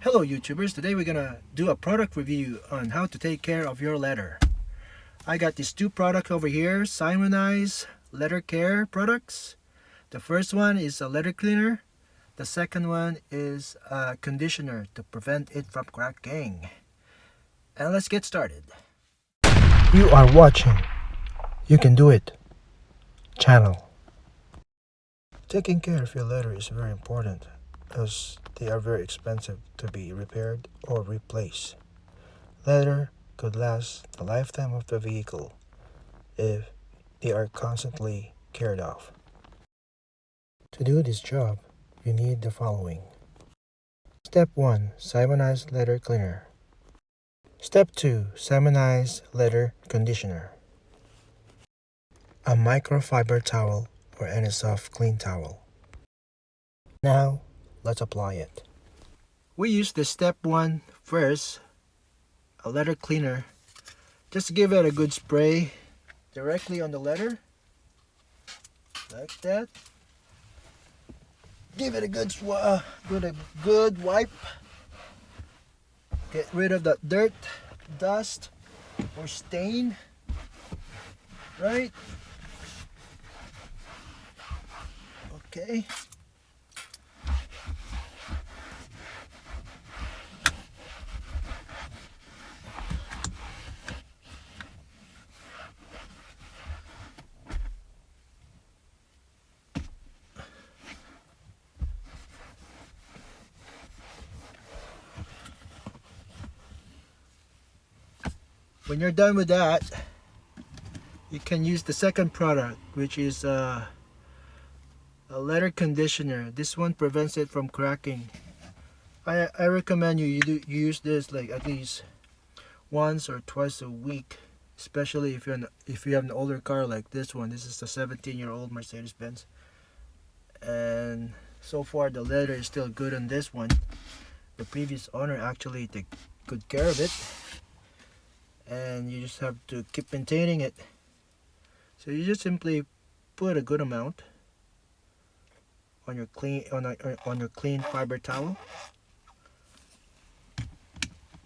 Hello YouTubers, today we're gonna do a product review on how to take care of your leather. I got these two products over here, Simoniz leather care products. The first one is a leather cleaner. The second one is a conditioner to prevent it from cracking. And let's get started. You are watching You Can Do It channel. Taking care of your leather is very important, as they are very expensive to be repaired or replaced. Leather could last the lifetime of the vehicle if they are constantly cared of. To do this job, you need the following. Step 1. Simoniz leather cleaner. Step 2. Simoniz leather conditioner. A microfiber towel or any soft clean towel. Now, let's apply it. We use the step 1 first, a leather cleaner. Just give it a good spray directly on the leather, like that. Give it a good wipe. Get rid of the dirt, dust, or stain. Right? Okay. When you're done with that, you can use the second product, which is a leather conditioner. This one prevents it from cracking. I recommend you use this like at least once or twice a week, especially if you have an older car like this one. This is a 17-year-old Mercedes-Benz, and so far the leather is still good on this one. The previous owner actually took good care of it, and you just have to keep maintaining it. So you just simply put a good amount on your clean fiber towel,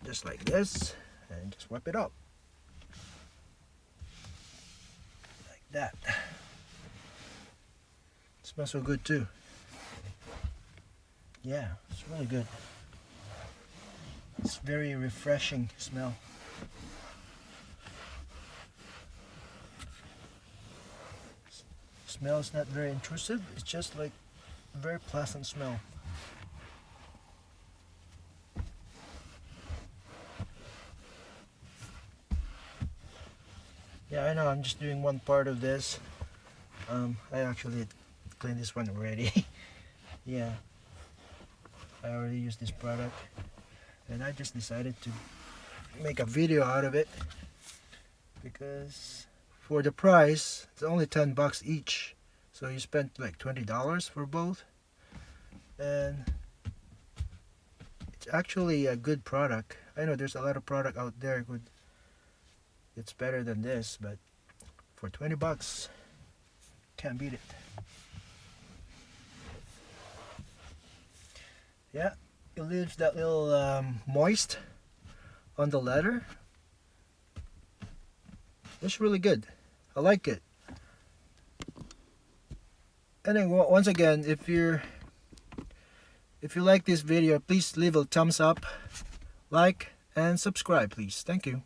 just like this, and just wipe it up like that. It smells so good too. Yeah, it's really good. It's very refreshing smell. Smell is not very intrusive, it's just like a very pleasant smell. Yeah, I know I'm just doing one part of this. I actually cleaned this one already. Yeah, I already used this product, and I just decided to make a video out of it because for the price, it's only 10 bucks each. So you spent like $20 for both. And it's actually a good product. I know there's a lot of product out there it's better than this, but for 20 bucks, can't beat it. Yeah, it leaves that little moist on the leather. It's really good. I like it. And then once again, if you like this video, please leave a thumbs up, like, and subscribe, please. Thank you.